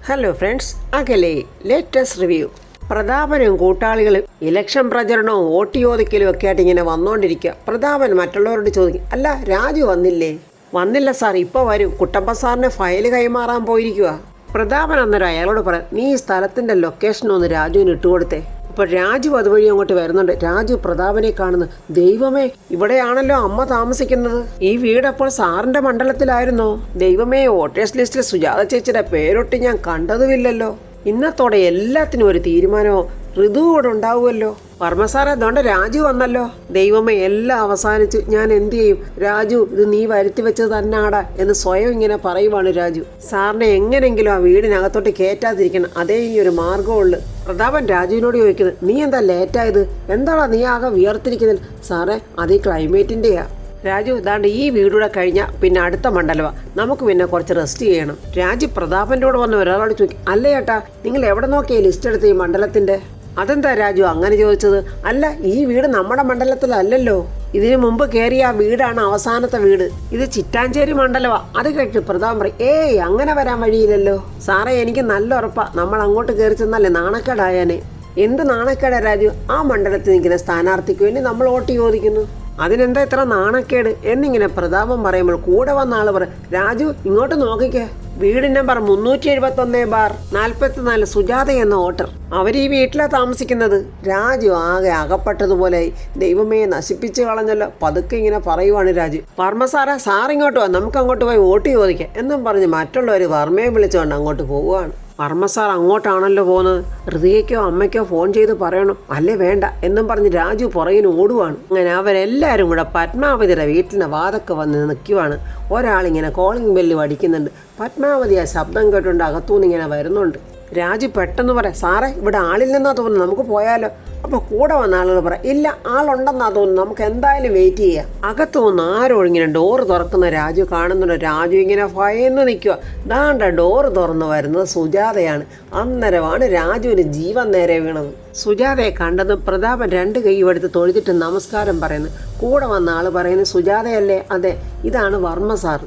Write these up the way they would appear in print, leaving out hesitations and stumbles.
Hello friends, അകലെ latest review. പ്രതാപനും കൂട്ടാളികളും election പ്രചരണവും vote ചോദിക്കലും ഒക്കെ ആയിട്ട് ഇങ്ങനെ വന്നുകൊണ്ടിരിക്കുക. പ്രതാപൻ മറ്റുള്ളവരോട് ചോദിക്കും, അല്ല രാജു വന്നില്ലേ? വന്നില്ല സാർ, ഇപ്പോൾ വരും. കുട്ടപ്പ സാറിന് ഫയൽ കൈമാറാൻ പോയിരിക്കുക. പ്രതാപൻ അന്നേരം അയാളോട് പറയാം, നീ ഈ സ്ഥലത്തിൻ്റെ ലൊക്കേഷനൊന്ന് രാജുവിന് ഇട്ടുകൊടുത്തേ. അപ്പോൾ രാജു അതുവഴി അങ്ങോട്ട് വരുന്നുണ്ട്. രാജു പ്രതാപനെ കാണുന്നു. ദൈവമേ, ഇവിടെയാണല്ലോ അമ്മ താമസിക്കുന്നത്. ഈ വീടപ്പോൾ സാറിൻ്റെ മണ്ഡലത്തിലായിരുന്നോ? ദൈവമേ, വോട്ടേഴ്സ് ലിസ്റ്റിൽ സുജാത ചേച്ചിയുടെ പേരൊട്ട് ഞാൻ കണ്ടതുമില്ലല്ലോ. ഇന്നത്തോടെ എല്ലാത്തിനും ഒരു തീരുമാനമോ ഋതു കൂടെ ഉണ്ടാവുമല്ലോ. വർമ്മ സാറേ, അതുകൊണ്ട് രാജു വന്നല്ലോ. ദൈവമേ, എല്ലാം അവസാനിച്ചു. ഞാൻ എന്തു ചെയ്യും? രാജു, ഇത് നീ വരുത്തി വെച്ചത് തന്നാടാ എന്ന് സ്വയം ഇങ്ങനെ പറയുവാണ് രാജു. സാറിനെ എങ്ങനെങ്കിലും ആ വീടിനകത്തോട്ട് കയറ്റാതിരിക്കണം, അതേ ഈ ഒരു മാർഗമുള്ളു. പ്രതാപൻ രാജുവിനോട് ചോദിക്കുന്നത്, നീ എന്താ ലേറ്റായത്? എന്താടാ നീ ആകെ വിയർത്തിരിക്കുന്നത്? സാറേ, അത് ഈ ക്ലൈമറ്റിൻ്റെയാ. രാജു, ഇതാണ്ട് ഈ വീടൂടെ കഴിഞ്ഞാൽ പിന്നെ അടുത്ത മണ്ഡലമാണ്, നമുക്ക് പിന്നെ കുറച്ച് റെസ്റ്റ് ചെയ്യണം. രാജു പ്രതാപൻ്റെ കൂടെ വന്ന ഒരാളോട് ചോദിക്കും, അല്ല ചേട്ടാ, നിങ്ങൾ എവിടെ നോക്കിയാ ലിസ്റ്റ് എടുത്ത് ഈ മണ്ഡലത്തിൻ്റെ? അതെന്താ രാജു അങ്ങനെ ചോദിച്ചത്? അല്ല, ഈ വീട് നമ്മുടെ മണ്ഡലത്തിലല്ലല്ലോ. ഇതിനു മുമ്പ് കയറിയ ആ വീടാണ് അവസാനത്തെ വീട്. ഇത് ചിറ്റാഞ്ചേരി മണ്ഡലമാണ്. അത് കേട്ട് പ്രതാപൻ പറയും, ഏയ് അങ്ങനെ വരാൻ വഴിയില്ലല്ലോ. സാറേ, എനിക്ക് നല്ല ഉറപ്പാ, നമ്മൾ അങ്ങോട്ട് കയറി ചെന്നല്ലേ നാണക്കേടായാനെ. എന്ത് നാണക്കേടാ രാജു? ആ മണ്ഡലത്തിൽ നിൽക്കുന്ന സ്ഥാനാർത്ഥിക്ക് വേണ്ടി നമ്മൾ വോട്ട് ചോദിക്കുന്നു, അതിനെന്താ ഇത്ര നാണക്കേട് എന്നിങ്ങനെ പ്രതാപം പറയുമ്പോൾ കൂടെ വന്ന ആള് പറയും, രാജു ഇങ്ങോട്ട് നോക്കിക്കേ, വീട് നമ്പർ 371/44 സുജാത എന്ന വോട്ടർ. അവർ ഈ വീട്ടിലാണ് താമസിക്കുന്നത്. രാജു ആകെ അകപ്പെട്ടതുപോലെ, ദൈവമേ നശിപ്പിച്ച് കളഞ്ഞല്ലോ. പതുക്കെ ഇങ്ങനെ പറയുവാണ് രാജു. വർമ്മ സാറേ, സാറിങ്ങോട്ട് വാ, നമുക്ക് അങ്ങോട്ട് പോയി വോട്ട് ചോദിക്കാം എന്നും പറഞ്ഞ് മറ്റുള്ളവർ വർമ്മയെ വിളിച്ചുകൊണ്ട് അങ്ങോട്ട് പോവുകയാണ്. വർമ്മ സാർ അങ്ങോട്ടാണല്ലോ പോകുന്നത്. ഋതികയ്ക്കോ അമ്മയ്ക്കോ ഫോൺ ചെയ്ത് പറയണം, അല്ലേ വേണ്ട എന്നും പറഞ്ഞ് രാജു പുറകിന് ഓടുവാണ്. അങ്ങനെ അവരെല്ലാവരും കൂടെ പത്മാവതിയുടെ വീട്ടിൻ്റെ വാതൊക്കെ വന്ന് നിൽക്കുവാണ്. ഒരാളിങ്ങനെ കോളിംഗ് ബെല്ല് അടിക്കുന്നുണ്ട്. പത്മാവതി ആ ശബ്ദം കേട്ടുകൊണ്ട് അകത്തുനിന്ന് ഇങ്ങനെ വരുന്നുണ്ട്. രാജു പെട്ടെന്ന് പറയാം, സാറേ ഇവിടെ ആളില്ലെന്നാ തോന്നുന്നു, നമുക്ക് പോയാലോ? അപ്പോൾ കൂടെ വന്ന ആളുകൾ പറയാം, ഇല്ല ആളുണ്ടെന്നാ തോന്നുന്നു, നമുക്ക് എന്തായാലും വെയിറ്റ് ചെയ്യാം. അകത്തു നിന്ന് ആരോ ഇങ്ങനെ ഡോറ് തുറക്കുന്ന രാജു കാണുന്നുണ്ട്. രാജു ഇങ്ങനെ ഭയന്ന് നിൽക്കുക. ദാണ്ട ഡോറ് തുറന്ന് വരുന്നത് സുജാതയാണ്. അന്നേരമാണ് രാജുവിന് ജീവൻ നേരെ വീണത്. സുജാതയെ കണ്ടതും പ്രതാപൻ 2 കൈയും എടുത്ത് തൊഴുതിട്ട് നമസ്കാരം പറയുന്നു. കൂടെ വന്ന ആൾ പറയുന്നു, സുജാതയല്ലേ? അതെ, ഇതാണ് വർമ്മ സാർ.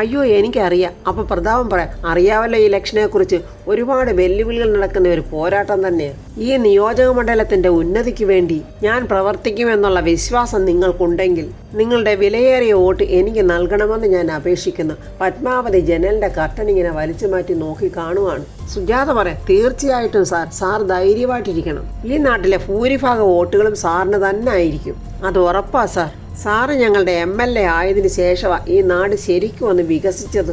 അയ്യോ, എനിക്കറിയാം. അപ്പോൾ പ്രതാപൻ പറയാം, അറിയാമല്ലോ, ഈ ഇലക്ഷനെ കുറിച്ച് ഒരുപാട് വെല്ലുവിളികൾ നടക്കുന്ന ഒരു പോരാട്ടം തന്നെയാണ്. ഈ നിയോജക മണ്ഡലത്തിൻ്റെ ഉന്നതിക്ക് വേണ്ടി ഞാൻ പ്രവർത്തിക്കുമെന്നുള്ള വിശ്വാസം നിങ്ങൾക്കുണ്ടെങ്കിൽ നിങ്ങളുടെ വിലയേറിയ വോട്ട് എനിക്ക് നൽകണമെന്ന് ഞാൻ അപേക്ഷിക്കുന്നു. പത്മാവതി ജനലിൻ്റെ കർട്ടൻ ഇങ്ങനെ വലിച്ചു മാറ്റി നോക്കി കാണുവാണ്. സുജാത പറയാം, തീർച്ചയായിട്ടും സാർ ധൈര്യമായിട്ടിരിക്കണം. ഈ നാട്ടിലെ ഭൂരിഭാഗം വോട്ടുകളും സാറിന് തന്നെ ആയിരിക്കും, അത് ഉറപ്പാ സാർ. സാറ് ഞങ്ങളുടെ MLA ആയതിനു ശേഷമാണ് ഈ നാട് ശരിക്കും ഒന്ന് വികസിച്ചത്.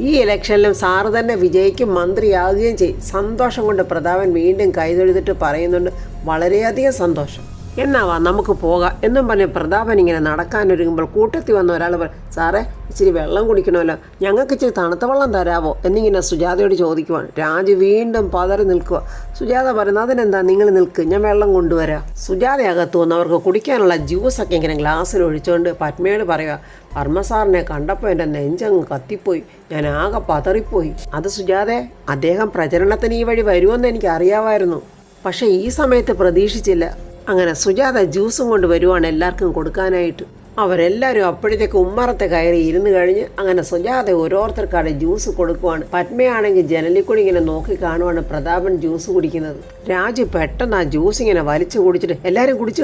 ഈ ഇലക്ഷനിലും സാറ് തന്നെ വിജയിക്കും, മന്ത്രിയാകുകയും ചെയ്യും. സന്തോഷം കൊണ്ട് പ്രതാപൻ വീണ്ടും കൈതൊഴുതിട്ട് പറയുന്നുണ്ട്, വളരെയധികം സന്തോഷം. എന്നാവാ നമുക്ക് പോകാം എന്നും പറഞ്ഞ് പ്രതാപൻ ഇങ്ങനെ നടക്കാനൊരുങ്ങുമ്പോൾ കൂട്ടത്തിൽ വന്ന ഒരാൾ പറയും, സാറേ ഇച്ചിരി വെള്ളം കുടിക്കണമല്ലോ, ഞങ്ങൾക്ക് ഇച്ചിരി തണുത്ത വെള്ളം തരാമോ എന്നിങ്ങനെ സുജാതയോട് ചോദിക്കുവാണ്. രാജു വീണ്ടും പതറി നിൽക്കുക. സുജാത പറയുന്നത്, അതിനെന്താ, നിങ്ങൾ നിൽക്ക്, ഞാൻ വെള്ളം കൊണ്ടുവരാം. സുജാത അകത്ത് വന്ന് അവർക്ക് കുടിക്കാനുള്ള ജ്യൂസൊക്കെ ഇങ്ങനെ ഗ്ലാസ്സിൽ ഒഴിച്ചുകൊണ്ട് പത്മയോട് പറയുക, വർമ്മ സാറിനെ കണ്ടപ്പോൾ എൻ്റെ നെഞ്ചങ്ങ് കത്തിപ്പോയി, ഞാൻ ആകെ പതറിപ്പോയി. അത് സുജാതെ, അദ്ദേഹം പ്രചരണത്തിന് ഈ വഴി വരുമെന്ന് എനിക്ക് അറിയാമായിരുന്നു, പക്ഷേ ഈ സമയത്ത് പ്രതീക്ഷിച്ചില്ല. അങ്ങനെ സുജാത ജ്യൂസും കൊണ്ട് വരുവാണ് എല്ലാവർക്കും കൊടുക്കാനായിട്ട്. അവരെല്ലാവരും അപ്പോഴത്തേക്ക് ഉമ്മറത്തെ കയറി ഇരുന്ന് കഴിഞ്ഞ് അങ്ങനെ സുജാത ഓരോരുത്തർക്കാണ് ജ്യൂസ് കൊടുക്കുവാണ്. പത്മയാണെങ്കിൽ ജനലിൽ കൂടി ഇങ്ങനെ നോക്കി കാണുവാണ് പ്രതാപൻ ജ്യൂസ് കുടിക്കുന്നത്. രാജു പെട്ടെന്ന് ആ ജ്യൂസ് ഇങ്ങനെ വലിച്ചു കുടിച്ചിട്ട്, എല്ലാവരും കുടിച്ചു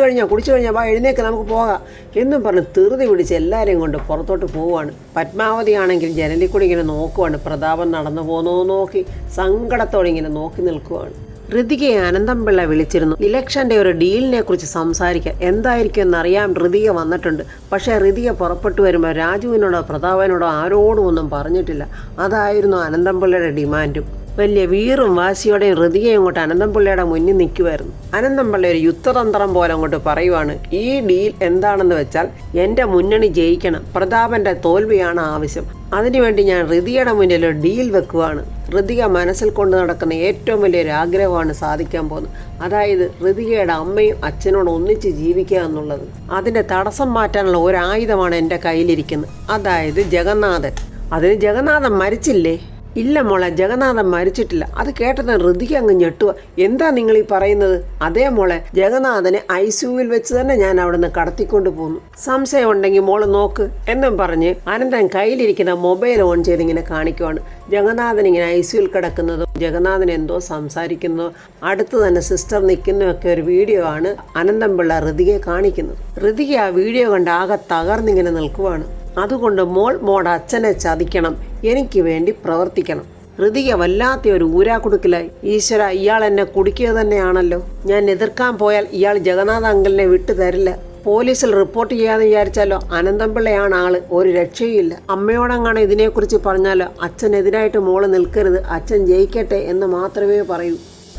കഴിഞ്ഞാൽ വാ എഴുന്നേക്ക്, നമുക്ക് പോകാം എന്നും പറഞ്ഞ് ധൃതി പിടിച്ച് എല്ലാവരെയും കൊണ്ട് പുറത്തോട്ട് പോവുകയാണ്. പത്മാവതി ആണെങ്കിൽ ജനലിൽ കൂടി ഇങ്ങനെ നോക്കുവാണ്. പ്രതാപൻ നടന്നു പോകുന്നോ നോക്കി സങ്കടത്തോടെ ഇങ്ങനെ നോക്കി നിൽക്കുവാണ്. ഋതികയെ അനന്തംപിള്ള വിളിച്ചിരുന്നു ഇലക്ഷൻ്റെ ഒരു ഡീലിനെ കുറിച്ച് സംസാരിക്കാൻ. എന്തായിരിക്കും എന്നറിയാൻ ഋതിക വന്നിട്ടുണ്ട്. പക്ഷേ ഋതിക പുറപ്പെട്ടു വരുമ്പോൾ രാജുവിനോടോ പ്രതാപനോടോ ആരോടും ഒന്നും പറഞ്ഞിട്ടില്ല. അതായിരുന്നു അനന്തംപിള്ളയുടെ ഡിമാൻഡും. വലിയ വീറും വാശിയോടെയും ഋതികയും അങ്ങോട്ട് അനന്തംപിള്ളയുടെ മുന്നിൽ നിൽക്കുമായിരുന്നു. അനന്തംപിള്ള ഒരു യുദ്ധതന്ത്രം പോലെ അങ്ങോട്ട് പറയുവാണ്, ഈ ഡീൽ എന്താണെന്ന് വെച്ചാൽ എൻ്റെ മുന്നണി ജയിക്കണം, പ്രതാപൻ്റെ തോൽവിയാണ് ആവശ്യം. അതിനുവേണ്ടി ഞാൻ ഋതികയുടെ മുന്നിൽ ഒരു ഡീൽ വെക്കുവാണ്. ഋതിക മനസ്സിൽ കൊണ്ട് നടക്കുന്ന ഏറ്റവും വലിയൊരു ആഗ്രഹമാണ് സാധിക്കാൻ പോകുന്നത്. അതായത് ഋതികയുടെ അമ്മയും അച്ഛനോട് ഒന്നിച്ച് ജീവിക്കുക എന്നുള്ളത്. അതിൻ്റെ തടസ്സം മാറ്റാനുള്ള ഒരായുധമാണ് എൻ്റെ കയ്യിലിരിക്കുന്നത്, അതായത് ജഗന്നാഥൻ. അതിന് ജഗന്നാഥൻ മരിച്ചില്ലേ? ഇല്ല മോളെ, ജഗന്നാഥൻ മരിച്ചിട്ടില്ല. അത് കേട്ടത് ഋതിക അങ്ങ് ഞെട്ടുക. എന്താ നിങ്ങൾ ഈ പറയുന്നത്? അതേ മോളെ, ജഗന്നാഥനെ ICUവിൽ വെച്ച് തന്നെ ഞാൻ അവിടുന്ന് കടത്തിക്കൊണ്ട് പോന്നു. സംശയം ഉണ്ടെങ്കിൽ മോള് നോക്ക് എന്നും പറഞ്ഞ് അനന്തൻ കയ്യിലിരിക്കുന്ന മൊബൈൽ ഓൺ ചെയ്ത് ഇങ്ങനെ കാണിക്കുവാണ്. ജഗന്നാഥൻ ഇങ്ങനെ ICUവിൽ കിടക്കുന്നതും ജഗന്നാഥൻ എന്തോ സംസാരിക്കുന്നതോ അടുത്ത് തന്നെ സിസ്റ്റർ നിൽക്കുന്നതൊക്കെ ഒരു വീഡിയോ ആണ് അനന്തൻ പിള്ള ഋതികയെ കാണിക്കുന്നത്. ഋതിക ആ വീഡിയോ കണ്ട് ആകെ തകർന്നിങ്ങനെ നിൽക്കുവാണ്. അതുകൊണ്ട് മോളുടെ അച്ഛനെ ചതിക്കണം, എനിക്ക് വേണ്ടി പ്രവർത്തിക്കണം. ഋതിക വല്ലാത്ത ഒരു ഊരാക്കുടുക്കിലായി. ഈശ്വര, ഇയാൾ എന്നെ കുടിക്കുക തന്നെയാണല്ലോ. ഞാൻ എതിർക്കാൻ പോയാൽ ഇയാൾ ജഗന്നാഥ അങ്കിളിനെ വിട്ടു തരില്ല. പോലീസിൽ റിപ്പോർട്ട് ചെയ്യാന്ന് വിചാരിച്ചാലോ അനന്തൻപിള്ളയാണ് ആള്, ഒരു രക്ഷയുമില്ല. അമ്മയോടങ്ങാണ് ഇതിനെക്കുറിച്ച് പറഞ്ഞാലോ അച്ഛനെതിരായിട്ട് മോള് നിൽക്കരുത്, അച്ഛൻ ജയിക്കട്ടെ എന്ന് മാത്രമേ പറയൂ.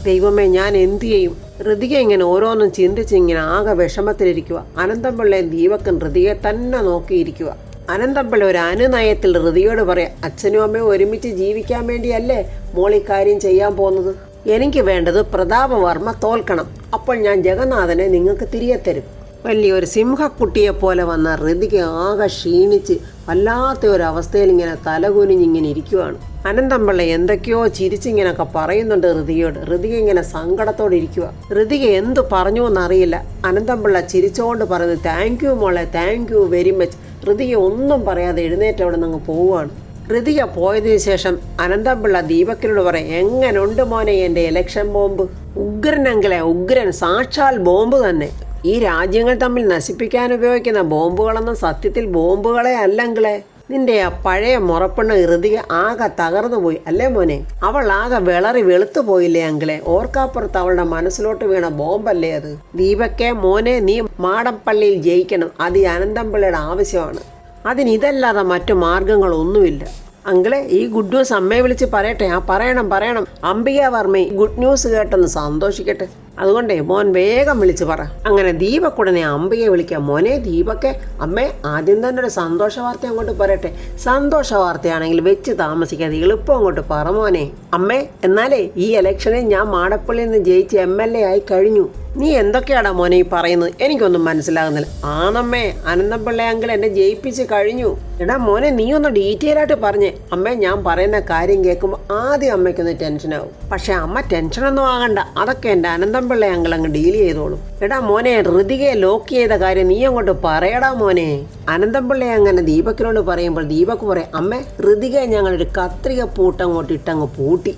ദൈവമേ, ഞാൻ എന്തു ചെയ്യും? ഋതിക ഇങ്ങനെ ഓരോന്നും ചിന്തിച്ച് ഇങ്ങനെ ആകെ വിഷമത്തിലിരിക്കുക. അനന്തൻപിള്ളയും ദീപക്കും ഋതികയെ തന്നെ നോക്കിയിരിക്കുക. അനന്തൻപിള്ള ഒരു അനുനയത്തിൽ ഋതികയോട് പറയാം, അച്ഛനും അമ്മയും ഒരുമിച്ച് ജീവിക്കാൻ വേണ്ടിയല്ലേ മോൾ ഈ കാര്യം ചെയ്യാൻ പോകുന്നത്? എനിക്ക് വേണ്ടത് പ്രതാപവർമ്മ തോൽക്കണം. അപ്പോൾ ഞാൻ ജഗന്നാഥനെ നിങ്ങൾക്ക് തിരികെ തരും. വലിയൊരു സിംഹക്കുട്ടിയെ പോലെ വന്ന ഋതിക ആകെ ക്ഷീണിച്ച് വല്ലാത്ത ഒരു അവസ്ഥയിൽ ഇങ്ങനെ തലകുനിഞ്ഞിങ്ങനെ ഇരിക്കുവാണ്. അനന്തൻപിള്ള എന്തൊക്കെയോ ചിരിച്ചിങ്ങനൊക്കെ പറയുന്നുണ്ട് ഋതികയോട്. ഋതിക ഇങ്ങനെ സങ്കടത്തോടെ ഇരിക്കുക. ഋതിക എന്തു പറഞ്ഞു എന്നറിയില്ല. അനന്തൻപിള്ള ചിരിച്ചോണ്ട് പറയുന്നത്, താങ്ക് യു മോളെ, thank you very much. Rithika ഒന്നും പറയാതെ എഴുന്നേറ്റ് അവിടെ നിന്ന് പോവുകയാണ്. ഋതിക പോയതിനു ശേഷം അനന്തൻപിള്ള ദീപക്കിനോട് പറയും, എങ്ങനുണ്ട് മോനെ എൻ്റെ ഇലക്ഷൻ ബോംബ്? ഉഗ്രനെങ്കിലെ ഉഗ്രൻ, സാക്ഷാൽ ബോംബ് തന്നെ. ഈ രാജ്യങ്ങൾ തമ്മിൽ നശിപ്പിക്കാൻ ഉപയോഗിക്കുന്ന ബോംബുകളൊന്നും സത്യത്തിൽ ബോംബുകളെ അല്ലെങ്കിലേ. നിന്റെ ആ പഴയ മുറപ്പെണ്ണ് ഋതിക ആകെ തകർന്നു പോയി അല്ലേ മോനെ? അവൾ ആകെ വിളറി വെളുത്തു പോയില്ലേ അങ്കിളെ? ഓർക്കാപ്പുറത്ത് അവളുടെ മനസ്സിലോട്ട് വീണ ബോംബല്ലേ അത്? ദീപക്കെ മോനെ, നീ മാടപ്പള്ളിയിൽ ജയിക്കണം. അത് ഈ അനന്തൻപിള്ളയുടെ ആവശ്യമാണ്. അതിനിതല്ലാതെ മറ്റു മാർഗങ്ങളൊന്നുമില്ല. അങ്കിളെ, ഈ ഗുഡ് ന്യൂസ് അമ്മയെ വിളിച്ച് പറയട്ടെ? ആ പറയണം. അംബിക വർമ്മ ഗുഡ് ന്യൂസ് കേട്ടൊന്ന് സന്തോഷിക്കട്ടെ. അതുകൊണ്ടേ മോൻ വേഗം വിളിച്ച് പറ. അങ്ങനെ ദീപക്കുടനെ അംബികയെ വിളിക്കാം. മോനെ ദീപക്കെ, അമ്മേ ആദ്യം തന്നെ ഒരു സന്തോഷ വാർത്ത അങ്ങോട്ട് പറയട്ടെ. സന്തോഷ വാർത്തയാണെങ്കിൽ വെച്ച് താമസിക്കാതെ എളുപ്പം അങ്ങോട്ട് പറ മോനെ. അമ്മേ, എന്നാലേ ഈ ഇലക്ഷനിൽ ഞാൻ മാടപ്പള്ളിയിൽ നിന്ന് ജയിച്ച് MLA ആയി കഴിഞ്ഞു. നീ എന്തൊക്കെയാടാ മോനെ ഈ പറയുന്നത്? എനിക്കൊന്നും മനസ്സിലാകുന്നില്ല. ആണമ്മേ, അനന്തൻപിള്ള അങ്കിൾ എന്നെ ജയിപ്പിച്ച് കഴിഞ്ഞു. എടാ മോനെ, നീ ഒന്ന് ഡീറ്റെയിൽ ആയിട്ട് പറഞ്ഞേ. അമ്മേ, ഞാൻ പറയുന്ന കാര്യം കേൾക്കുമ്പോൾ ആദ്യം അമ്മയ്ക്കൊന്ന് ടെൻഷനാവും. പക്ഷെ അമ്മ ടെൻഷനൊന്നും ആകണ്ട, അതൊക്കെ എൻ്റെ അനന്തൻപിള്ള അങ്കിൾ അങ്ങ് ഡീൽ ചെയ്തോളും. എടാ മോനെ, ഋതികയെ ലോക്ക് ചെയ്ത കാര്യം നീ അങ്ങോട്ട് പറയടാ മോനെ. അനന്തൻപിള്ള അങ്ങനെ ദീപക്കിനോട് പറയുമ്പോൾ ദീപക്ക് പറയാം, അമ്മേ ഋതികയെ ഞങ്ങളൊരു കത്രിക പൂട്ടങ്ങോട്ട് ഇട്ടങ്ങ് പൂട്ടി.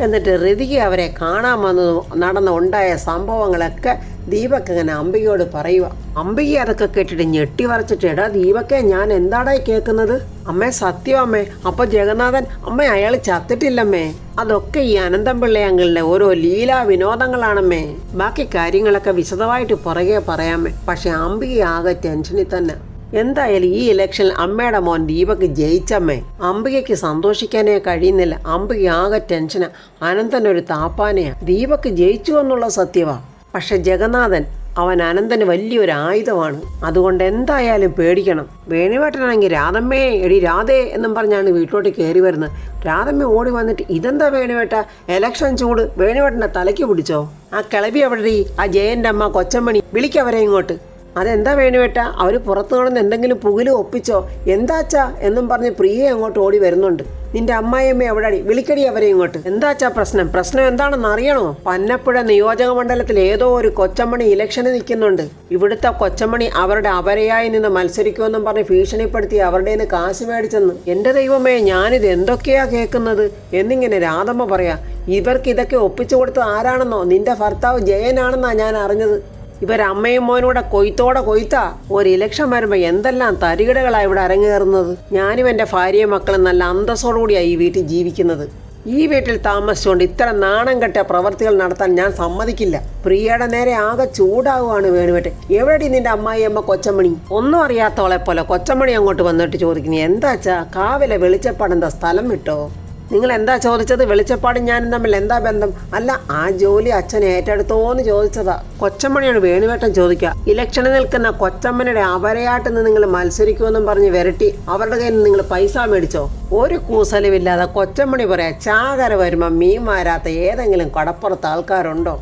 എന്നിട്ട് ഋതിക അവരെ കാണാൻ വന്നതും ഉണ്ടായ സംഭവങ്ങളൊക്കെ ദീപക് അങ്ങനെ അംബികയോട് പറയുക. അംബിക അതൊക്കെ കേട്ടിട്ട് ഞെട്ടി വരച്ചിട്ട്, എടാ ദീപക്കെ, ഞാൻ എന്താടായി കേൾക്കുന്നത്? അമ്മേ സത്യം അമ്മേ. അപ്പൊ ജഗന്നാഥൻ അമ്മേ, അയാൾ ചത്തിട്ടില്ലമ്മേ. അതൊക്കെ ഈ അനന്തൻപിള്ള അങ്കിളിന്റെ ഓരോ ലീലാ വിനോദങ്ങളാണമ്മേ. ബാക്കി കാര്യങ്ങളൊക്കെ വിശദമായിട്ട് പുറകെ പറയാമേ. പക്ഷെ അംബിക ആകെ ടെൻഷനിൽ തന്നെ. എന്തായാലും ഈ ഇലക്ഷനിൽ അമ്മയുടെ മോൻ ദീപക് ജയിച്ചമ്മേ. അംബികയ്ക്ക് സന്തോഷിക്കാനേ കഴിയുന്നില്ല. അംബിക ആകെ ടെൻഷനാ. അനന്തനൊരു താപ്പാനയാ. ദീപക് ജയിച്ചു എന്നുള്ള സത്യവാ. പക്ഷെ ജഗന്നാഥൻ അവൻ അനന്തന് വലിയൊരു ആയുധമാണ്. അതുകൊണ്ട് എന്തായാലും പേടിക്കണം. വേണുവേട്ടനാണെങ്കിൽ രാധമ്മേ, എടി രാധേ എന്നും പറഞ്ഞാണ് വീട്ടിലോട്ട് കയറി വരുന്നത്. രാധമ്മ ഓടി വന്നിട്ട്, ഇതെന്താ വേണുവേട്ട, എലക്ഷൻ ചൂട് വേണുവേട്ടൻ്റെ തലയ്ക്ക് പിടിച്ചോ? ആ കിളവി അവിടെ, ആ ജയൻ്റെ അമ്മ കൊച്ചമ്മണി, വിളിക്കവരെ ഇങ്ങോട്ട്. അതെന്താ വേണുവേട്ട, അവർ പുറത്തു കാണുന്ന എന്തെങ്കിലും പുകിലും ഒപ്പിച്ചോ? എന്താച്ചാ എന്നും പറഞ്ഞ് പ്രിയെ അങ്ങോട്ട് ഓടി വരുന്നുണ്ട്. നിന്റെ അമ്മായിയമ്മ എവിടെടി, വിളിക്കടി അവരെ ഇങ്ങോട്ട്. എന്താച്ചാ പ്രശ്നം എന്താണെന്ന് അറിയണോ? പന്നപ്പുഴ നിയോജക മണ്ഡലത്തിൽ ഏതോ ഒരു കൊച്ചമ്മണി ഇലക്ഷന് നിൽക്കുന്നുണ്ട്. ഇവിടുത്തെ കൊച്ചമ്മണി അവരുടെ അപരയായി നിന്ന് മത്സരിക്കുമെന്നും പറഞ്ഞ് ഭീഷണിപ്പെടുത്തി അവരുടെ കാശ് മേടിച്ചെന്ന്. എൻ്റെ ദൈവമേ, ഞാനിത് എന്തൊക്കെയാ കേൾക്കുന്നത് എന്നിങ്ങനെ രാധമ്മ പറയാ. ഇവർക്ക് ഇതൊക്കെ ഒപ്പിച്ചു കൊടുത്തത് ആരാണെന്നോ? നിന്റെ ഭർത്താവ് ജയനാണെന്നാ ഞാൻ അറിഞ്ഞത്. ഇവരമ്മയും മോനൂടെ കൊയ്ത്താ. ഒരു ഇലക്ഷൻ വരുമ്പോൾ എന്തെല്ലാം തരികിടകളാണ് ഇവിടെ അരങ്ങേറുന്നത്. ഞാനും എൻ്റെ ഭാര്യയും മക്കളും നല്ല അന്തസ്സോടുകൂടിയാണ് ഈ വീട്ടിൽ ജീവിക്കുന്നത്. ഈ വീട്ടിൽ താമസിച്ചുകൊണ്ട് ഇത്ര നാണം കെട്ട പ്രവർത്തികൾ നടത്താൻ ഞാൻ സമ്മതിക്കില്ല. പ്രിയയുടെ നേരെ ആകെ ചൂടാവുകയാണ് വേണുവേട്ടെ. എവിടെടി നിന്റെ അമ്മായിയമ്മ കൊച്ചമ്മണി? ഒന്നും അറിയാത്തവളെ പോലെ കൊച്ചമ്മണി അങ്ങോട്ട് വന്നിട്ട് ചോദിക്കുന്നു, എന്താച്ചാ കാവിലെ വെളിച്ചപ്പാടെന്താ സ്ഥലം വിട്ടോ? നിങ്ങൾ എന്താ ചോദിച്ചത്? വെളിച്ചപ്പാടും ഞാനും തമ്മിൽ എന്താ ബന്ധം? അല്ല, ആ ജോലി അച്ഛൻ ഏറ്റെടുത്തോന്ന് ചോദിച്ചതാ. കൊച്ചമ്മണിയോട് വേണുവേട്ടൻ ചോദിക്കുക, ഇലക്ഷനിൽ നിൽക്കുന്ന കൊച്ചമ്മയുടെ അപരയായിട്ട് നിന്ന് നിങ്ങൾ മത്സരിക്കുമെന്നും പറഞ്ഞ് വരട്ടി അവരുടെ കയ്യിൽ നിന്ന് നിങ്ങൾ പൈസ മേടിച്ചോ? ഒരു കൂസലുമില്ലാതെ കൊച്ചമ്മണി പറയാ, ചാകര വരുമ്പോൾ മീൻ മാരാത്ത ഏതെങ്കിലും കടപ്പുറത്ത് ആൾക്കാരുണ്ടോ?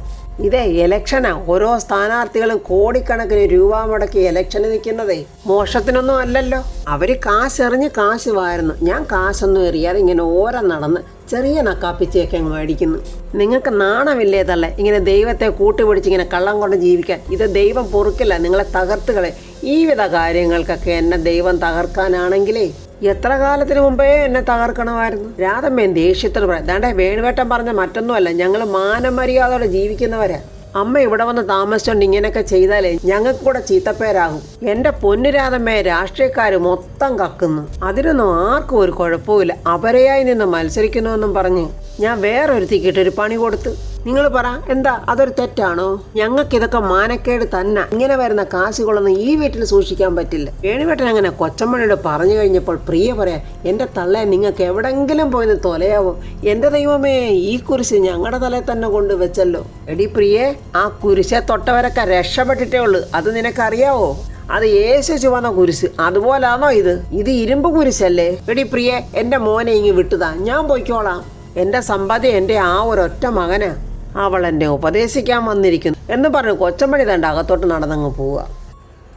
ഇതേ ഇലക്ഷനാ. ഓരോ സ്ഥാനാർത്ഥികളും കോടിക്കണക്കിന് രൂപ മുടക്കി ഇലക്ഷന് നിൽക്കുന്നതേ മോഷത്തിനൊന്നും അല്ലല്ലോ. അവര് കാശെറിഞ്ഞ് കാശ് വാരുന്നു. ഞാൻ കാശൊന്നും എറിയാതെ ഇങ്ങനെ ഓരം നടന്ന് ചെറിയ നക്കാപ്പിച്ചയൊക്കെ അങ്ങ് മേടിക്കുന്നു. നിങ്ങൾക്ക് നാണമില്ലേ തള്ളേ ഇങ്ങനെ ദൈവത്തെ കൂട്ടുപിടിച്ച് ഇങ്ങനെ കള്ളം കൊണ്ട് ജീവിക്കാൻ? ഇത് ദൈവം പൊറുക്കില്ല, നിങ്ങളെ തകർത്തുകളെ. ഈ വിധ കാര്യങ്ങൾക്കൊക്കെ എന്നെ ദൈവം തകർക്കാനാണെങ്കിലേ എത്ര കാലത്തിന് മുമ്പേ എന്നെ തകർക്കണമായിരുന്നു. രാധമ്മേൻ ദേഷ്യത്തിൽ പറയാം, ദാണ്ടെ വേണുവേട്ടൻ പറഞ്ഞ മറ്റൊന്നുമല്ല, ഞങ്ങൾ മാനമര്യാദയോടെ ജീവിക്കുന്നവരാ. അമ്മ ഇവിടെ വന്ന് താമസിച്ചോണ്ട് ഇങ്ങനെയൊക്കെ ചെയ്താലേ ഞങ്ങൾക്ക് കൂടെ ചീത്തപ്പേരാകും. എൻ്റെ പൊന്നുരാധമ്മയെ രാഷ്ട്രീയക്കാർ മൊത്തം കക്കുന്നു. അതിനൊന്നും ആർക്കും ഒരു കുഴപ്പമില്ല. അപരയായി നിന്ന് മത്സരിക്കുന്നുവെന്നും പറഞ്ഞ് ഞാൻ വേറൊരുത്തിക്കിട്ടൊരു പണി കൊടുത്ത്. നിങ്ങൾ പറ, എന്താ അതൊരു തെറ്റാണോ? ഞങ്ങൾക്കിതൊക്കെ മാനക്കേട് തന്നെ. ഇങ്ങനെ വരുന്ന കാശുകളൊന്നും ഈ വീട്ടിൽ സൂക്ഷിക്കാൻ പറ്റില്ല. വേണുവേട്ടൻ അങ്ങനെ കൊച്ചമ്മനോട് പറഞ്ഞു കഴിഞ്ഞപ്പോൾ പ്രിയ പറയാ, എൻ്റെ തള്ളയെ നിങ്ങൾക്ക് എവിടെങ്കിലും പോയിന്ന് തൊലയാവോ? എൻ്റെ ദൈവമേ, ഈ കുരിശ് ഞങ്ങളുടെ തലയിൽ തന്നെ കൊണ്ടുവച്ചല്ലോ. എടി പ്രിയേ, ആ കുരിശെ തൊട്ടവരൊക്കെ രക്ഷപ്പെട്ടിട്ടേ ഉള്ളൂ. അത് നിനക്കറിയാവോ? അത് യേശു ചുവന്ന കുരിശ് അതുപോലാണോ ഇത്? ഇത് ഇരുമ്പ് കുരിശല്ലേ? എടി പ്രിയെ, എൻ്റെ മോനെ ഇങ്ങ് വിട്ടുതാ, ഞാൻ പോയിക്കോളാം. എൻ്റെ സമ്പാദ്യം എൻ്റെ ആ ഒരൊറ്റ മകനാ. അവൾ എന്നെ ഉപദേശിക്കാൻ വന്നിരിക്കുന്നു എന്ന് പറഞ്ഞു കൊച്ചമ്മണി തൻ്റെ അകത്തോട്ട് നടന്നങ്ങ് പോവുക.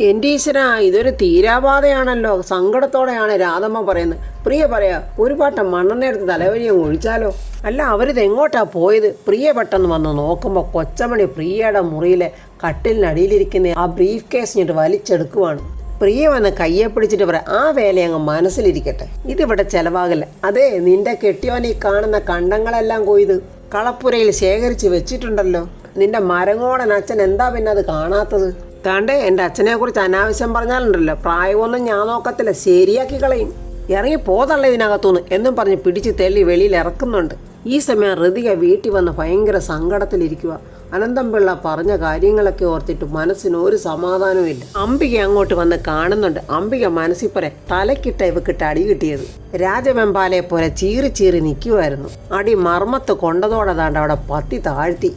എൻ്റെ ഈശ്വര, ഇതൊരു തീരാബാധയാണല്ലോ. സങ്കടത്തോടെയാണ് രാധമ്മ പറയുന്നത്. പ്രിയ പറയാ, ഒരു പാട്ടം മണ്ണെണ്ണയെടുത്ത് തലവഴിയും ഒഴിച്ചാലോ? അല്ല, അവരിത് എങ്ങോട്ടാ പോയത്? പ്രിയ പെട്ടെന്ന് വന്ന് നോക്കുമ്പോൾ കൊച്ചമണി പ്രിയയുടെ മുറിയിലെ കട്ടിലിനടിയിലിരിക്കുന്ന ആ ബ്രീഫ് കേസിഞ്ഞിട്ട് വലിച്ചെടുക്കുവാണ്. പ്രിയ വന്ന് കയ്യെ പിടിച്ചിട്ട് പറയാം, ആ വേല അങ്ങ് മനസ്സിലിരിക്കട്ടെ, ഇതിവിടെ ചെലവാകില്ല. അതെ, നിന്റെ കെട്ടിയോൻ ഈ കാണുന്ന കണ്ടങ്ങളെല്ലാം കൊയ്ത് കളപ്പുരയിൽ ശേഖരിച്ച് വെച്ചിട്ടുണ്ടല്ലോ. നിന്റെ മരങ്ങോടൻ അച്ഛൻ എന്താ പിന്നെ അത് കാണാത്തത്? താണ്ടേ, എൻ്റെ അച്ഛനെ കുറിച്ച് അനാവശ്യം പറഞ്ഞാലുണ്ടല്ലോ, പ്രായമൊന്നും ഞാൻ നോക്കത്തില്ല, ശരിയാക്കി കളയും. ഇറങ്ങി പോതള്ള ഇതിനകത്തുനിന്ന് എന്നും പറഞ്ഞ് പിടിച്ച് തെള്ളി വെളിയിൽ ഇറക്കുന്നുണ്ട്. ഈ സമയം ഋതിക വീട്ടിൽ വന്ന് ഭയങ്കര സങ്കടത്തിലിരിക്കുക. അനന്തംപിള്ള പറഞ്ഞ കാര്യങ്ങളൊക്കെ ഓർത്തിട്ട് മനസ്സിന് ഒരു സമാധാനവും ഇല്ല. അംബിക അങ്ങോട്ട് വന്ന് കാണുന്നുണ്ട്. അംബിക മനസ്സിൽ പോലെ തലക്കിട്ട ഇവക്കിട്ട് അടി കിട്ടിയത്. രാജവെമ്പാലയെ പോലെ ചീറി ചീറി നിൽക്കുമായിരുന്നു. അടി മർമ്മത്ത് കൊണ്ടതോടെ താണ്ട് അവിടെ പത്തി താഴ്ത്തി.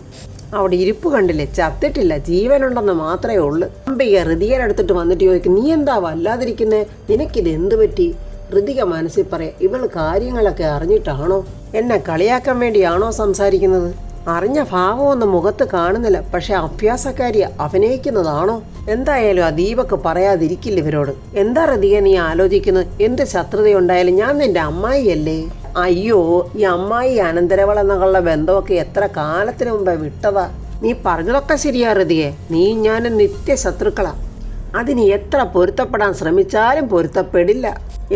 അവിടെ ഇരിപ്പ് കണ്ടില്ലേ, ചത്തിട്ടില്ല, ജീവനുണ്ടെന്ന് മാത്രമേ ഉള്ളൂ. അംബിക ഋതികയുടെ അടുത്തിട്ട് വന്നിട്ട് ചോദിക്കും, നീ എന്താ വല്ലാതിരിക്കുന്നേ? നിനക്കിത് എന്ത് പറ്റി? ഋതിക മനസ്സിൽ പറയാം, ഇവൾ കാര്യങ്ങളൊക്കെ അറിഞ്ഞിട്ടാണോ? എന്നെ കളിയാക്കാൻ വേണ്ടിയാണോ സംസാരിക്കുന്നത്? അറിഞ്ഞ ഭാവമൊന്നും മുഖത്ത് കാണുന്നില്ല, പക്ഷെ അഭ്യാസക്കാരി അഭിനയിക്കുന്നതാണോ? എന്തായാലും ആ ദീപക്ക് പറയാതിരിക്കില്ല ഇവരോട്. എന്താ ഋതിക നീ ആലോചിക്കുന്നത്? എന്ത് ശത്രുതയുണ്ടായാലും ഞാൻ നിന്റെ അമ്മായിയല്ലേ? അയ്യോ, ഈ അമ്മായി അനന്തരവൾ എന്നുള്ള ബന്ധമൊക്കെ എത്ര കാലത്തിന് മുമ്പേ വിട്ടതാ. നീ പറഞ്ഞതൊക്കെ ശരിയാ ഋതികെ, നീ ഞാനും നിത്യശത്രുക്കളാ. അതിന് എത്ര പൊരുത്തപ്പെടാൻ ശ്രമിച്ചാലും പൊരുത്തപ്പെടില്ല.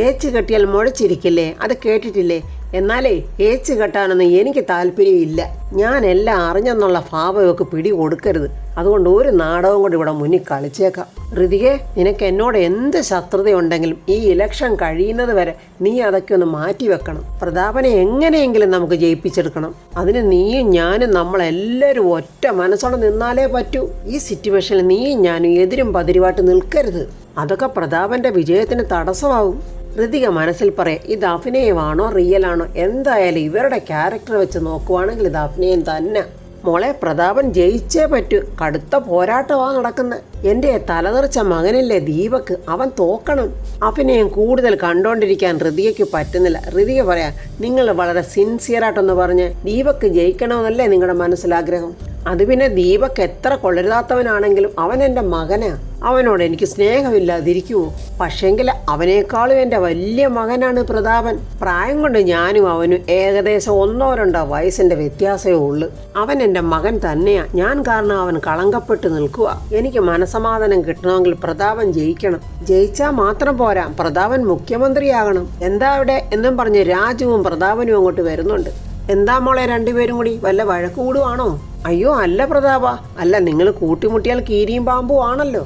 ഏച്ചു കെട്ടിയാൽ മുഴച്ചിരിക്കില്ലേ, അത് കേട്ടിട്ടില്ലേ? എന്നാലേ ഏച്ചു കെട്ടാനൊന്നും എനിക്ക് താല്പര്യമില്ല. ഞാൻ എല്ലാം അറിഞ്ഞെന്നുള്ള ഭാവമൊക്കെ പിടി കൊടുക്കരുത്. അതുകൊണ്ട് ഒരു നാടകം കൊണ്ട് ഇവിടെ മുന്നിൽ കളിച്ചേക്കാം. ഋതികെ, നിനക്ക് എന്നോട് എന്ത് ശത്രുതയുണ്ടെങ്കിലും ഈ ഇലക്ഷൻ കഴിയുന്നത് വരെ നീ അതൊക്കെ ഒന്ന് മാറ്റി വെക്കണം. പ്രതാപനെ എങ്ങനെയെങ്കിലും നമുക്ക് ജയിപ്പിച്ചെടുക്കണം. അതിന് നീയും ഞാനും നമ്മളെല്ലാവരും ഒറ്റ മനസ്സോടെ നിന്നാലേ പറ്റൂ. ഈ സിറ്റുവേഷനിൽ നീയും ഞാനും എതിരും പതിരുവായിട്ട് നിൽക്കരുത്. അതൊക്കെ പ്രതാപന്റെ വിജയത്തിന് തടസ്സമാവും. ഋതിക മനസ്സിൽ പറയാം, ഇത് അഭിനയമാണോ റിയലാണോ? എന്തായാലും ഇവരുടെ ക്യാരക്ടർ വെച്ച് നോക്കുവാണെങ്കിൽ ഇത് അഭിനയം തന്നെ. മോളെ, പ്രതാപൻ ജയിച്ചേ പറ്റൂ. കടുത്ത പോരാട്ടമാണ് നടക്കുന്നത്. എൻ്റെ തലതെറിച്ച മകനില്ലേ ദീപക്ക്, അവൻ തോക്കണം. അഭിനയം കൂടുതൽ കണ്ടോണ്ടിരിക്കാൻ ഋതികയ്ക്ക് പറ്റുന്നില്ല. ഋതിക പറയാം, നിങ്ങൾ വളരെ സിൻസിയറായിട്ടൊന്ന് പറഞ്ഞ് ദീപക്ക് ജയിക്കണമെന്നല്ലേ നിങ്ങളുടെ മനസ്സിലാഗ്രഹം? അത് പിന്നെ ദീപക്ക് എത്ര കൊള്ളരുതാത്തവനാണെങ്കിലും അവൻ എൻ്റെ മകനാ. അവനോട് എനിക്ക് സ്നേഹമില്ലാതിരിക്കുവോ? പക്ഷെങ്കിൽ അവനേക്കാളും എൻ്റെ വലിയ മകനാണ് പ്രതാപൻ. പ്രായം കൊണ്ട് ഞാനും അവനും ഏകദേശം 1-2 വയസ്സിൻ്റെ വ്യത്യാസമേ ഉള്ളൂ. അവൻ എൻ്റെ മകൻ തന്നെയാ. ഞാൻ കാരണം അവൻ കളങ്കപ്പെട്ട് നിൽക്കുക. എനിക്ക് മനസമാധാനം കിട്ടണമെങ്കിൽ പ്രതാപൻ ജയിക്കണം. ജയിച്ചാൽ മാത്രം പോരാ, പ്രതാപൻ മുഖ്യമന്ത്രിയാകണം. എന്താ അവിടെ എന്നും പറഞ്ഞ് രാജുവും പ്രതാപനും അങ്ങോട്ട് വരുന്നുണ്ട്. എന്താ മോളെ രണ്ടുപേരും കൂടി വല്ല വഴക്ക് കൂടുവാണോ? അയ്യോ അല്ല പ്രതാപ, അല്ല, നിങ്ങൾ കൂട്ടിമുട്ടിയാൽ കീരിയും പാമ്പും ആണല്ലോ,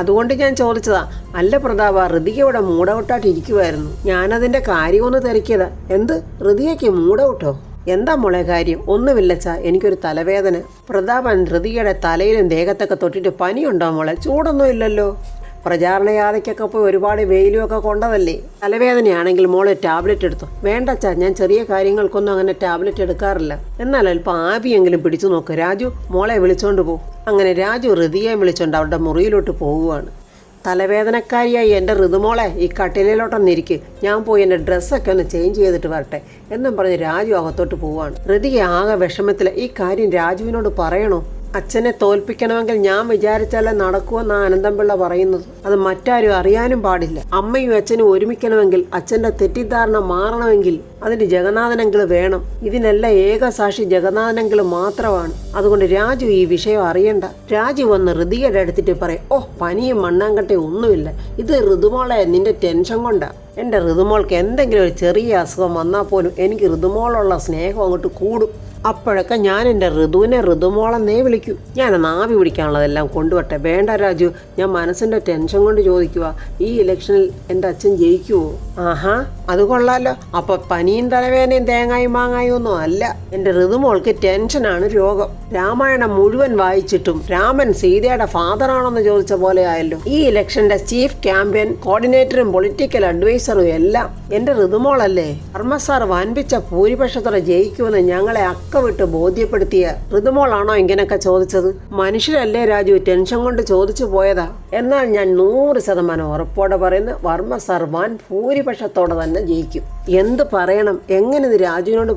അതുകൊണ്ട് ഞാൻ ചോദിച്ചതാ. അല്ല പ്രതാപ, ഋതികയുടെ മൂടൗട്ടായിട്ട് ഇരിക്കുമായിരുന്നു. ഞാനതിൻ്റെ കാര്യമൊന്ന് തിരക്കിയതാ. എന്ത്, ഋതികയ്ക്ക് മൂടൗട്ടോ? എന്താ മോളെ കാര്യം? ഒന്നുമില്ലച്ചാ, എനിക്കൊരു തലവേദന. പ്രതാപൻ ഋതികയുടെ തലയിലും ദേഹത്തൊക്കെ തൊട്ടിട്ട് പനിയുണ്ടോ മോളെ? ചൂടൊന്നും ഇല്ലല്ലോ. പ്രചാരണ യാത്രയ്ക്കൊക്കെ പോയി ഒരുപാട് വെയിലുമൊക്കെ കൊണ്ടതല്ലേ. തലവേദനയാണെങ്കിൽ മോള് ടാബ്ലറ്റ് എടുത്തു. വേണ്ടച്ചാ, ഞാൻ ചെറിയ കാര്യങ്ങൾക്കൊന്നും അങ്ങനെ ടാബ്ലറ്റ് എടുക്കാറില്ല. എന്നാൽ അല്പം ആവിയെങ്കിലും പിടിച്ചു നോക്ക്. രാജു, മോളെ വിളിച്ചോണ്ട് പോ. അങ്ങനെ രാജു ഋതിയെ വിളിച്ചോണ്ട് അവരുടെ മുറിയിലോട്ട് പോവുകയാണ്. തലവേദനക്കാരിയായി എൻ്റെ ഋതുമോളെ, ഈ കട്ടിലോട്ടൊന്നിരിക്ക്, ഞാൻ പോയി എൻ്റെ ഡ്രസ്സൊക്കെ ഒന്ന് ചേഞ്ച് ചെയ്തിട്ട് വരട്ടെ എന്നും പറഞ്ഞ് രാജു അകത്തോട്ട് പോവുകയാണ്. ഋതിക ആകെ വിഷമത്തിൽ. ഈ കാര്യം രാജുവിനോട് പറയണോ? അച്ഛനെ തോൽപ്പിക്കണമെങ്കിൽ ഞാൻ വിചാരിച്ചാലേ നടക്കുമെന്നാണ് അനന്തംപിള്ള പറയുന്നത്. അത് മറ്റാരും അറിയാനും പാടില്ല. അമ്മയും അച്ഛനും ഒരുമിക്കണമെങ്കിൽ, അച്ഛന്റെ തെറ്റിദ്ധാരണ മാറണമെങ്കിൽ അതിന് ജഗന്നാഥനെങ്കിൽ വേണം. ഇതിനെല്ലാം ഏക സാക്ഷി ജഗന്നാഥനെങ്കിൽ മാത്രമാണ്. അതുകൊണ്ട് രാജു ഈ വിഷയം അറിയണ്ട. രാജു വന്ന് ഋതികയുടെ അടുത്തിട്ട് പറയും, ഓ പനിയും മണ്ണാങ്കട്ടയും ഒന്നുമില്ല, ഇത് ഋതുമോളെ നിന്റെ ടെൻഷൻ കൊണ്ടാ. എൻ്റെ ഋതുമോൾക്ക് എന്തെങ്കിലും ഒരു ചെറിയ അസുഖം വന്നാൽ പോലും എനിക്ക് ഋതുമോളുള്ള സ്നേഹം അങ്ങോട്ട് കൂടും. അപ്പോഴൊക്കെ ഞാൻ എൻ്റെ ഋതുവിനെ ഋതുമോളെന്നേ വിളിക്കൂ. ഞാൻ ആവി പിടിക്കാനുള്ളതെല്ലാം കൊണ്ടുവട്ടെ. വേണ്ട രാജു, ഞാൻ മനസ്സിൻ്റെ ടെൻഷൻ കൊണ്ട് ചോദിക്കുക, ഈ ഇലക്ഷനിൽ എൻ്റെ അച്ഛൻ ജയിക്കുമോ? ആഹാ, അത് കൊള്ളാലോ. അപ്പോൾ പനിയും തലവേദനയും തേങ്ങായും മാങ്ങായും ഒന്നും അല്ല. എൻ്റെ ഋതുമോൾക്ക് ടെൻഷനാണ് രോഗം. രാമായണം മുഴുവൻ വായിച്ചിട്ടും രാമൻ സീതയുടെ ഫാദറാണെന്ന് ചോദിച്ച പോലെ ആയല്ലോ. ഈ ഇലക്ഷൻ്റെ ചീഫ് ക്യാമ്പയിൻ കോർഡിനേറ്ററും പൊളിറ്റിക്കൽ അഡ്വൈസറും എല്ലാം എൻ്റെ ഋതുമോളല്ലേ. വർമ്മ സാർ വൻപിച്ച ഭൂരിപക്ഷത്തോടെ ജയിക്കുമെന്ന് ഞങ്ങളെ വിട്ട് ബോധ്യപ്പെടുത്തിയ ഋതുമോളാണോ ഇങ്ങനെയൊക്കെ ചോദിച്ചത്? മനുഷ്യരല്ലേ രാജു, ടെൻഷൻ കൊണ്ട് ചോദിച്ചു പോയതാ. എന്നാൽ ഞാൻ 100% ഉറപ്പോടെ പറയുന്ന വർമ്മ സാർ വൻ ഭൂരിപക്ഷത്തോടെ തന്നെ ജയിക്കും. എന്ത് പറയണം, എങ്ങനെ ഇത് രാജുവിനോട്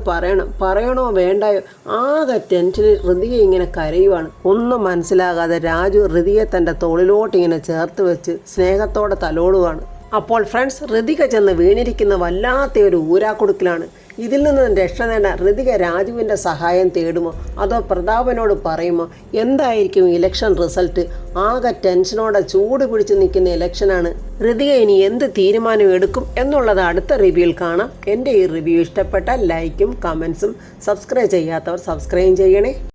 പറയണോ വേണ്ടായോ? ആകെ ടെൻഷനിൽ ഋതിക ഇങ്ങനെ കരയുവാണ്. ഒന്നും മനസ്സിലാകാതെ രാജു ഋതികയെ തൻ്റെ തോളിലോട്ട് ഇങ്ങനെ ചേർത്ത് വെച്ച് സ്നേഹത്തോടെ തലോടുവാണ്. അപ്പോൾ ഫ്രണ്ട്സ്, ഋതിക ചെന്ന് വീണിരിക്കുന്ന വല്ലാത്ത ഒരു ഊരാക്കുടുക്കിലാണ്. ഇതിൽ നിന്ന് രക്ഷ നേടാൻ ഋതിക രാജുവിൻ്റെ സഹായം തേടുമോ അതോ പ്രതാപനോട് പറയുമോ? എന്തായിരിക്കും ഇലക്ഷൻ റിസൾട്ട്? ആകെ ടെൻഷനോടെ ചൂട് പിടിച്ച് നിൽക്കുന്ന ഇലക്ഷനാണ്. ഋതിക ഇനി എന്ത് തീരുമാനം എടുക്കും എന്നുള്ളത് അടുത്ത റിവ്യൂവിൽ കാണാം. എൻ്റെ ഈ റിവ്യൂ ഇഷ്ടപ്പെട്ടാൽ ലൈക്കും കമൻസും, സബ്സ്ക്രൈബ് ചെയ്യാത്തവർ സബ്സ്ക്രൈബ് ചെയ്യണേ.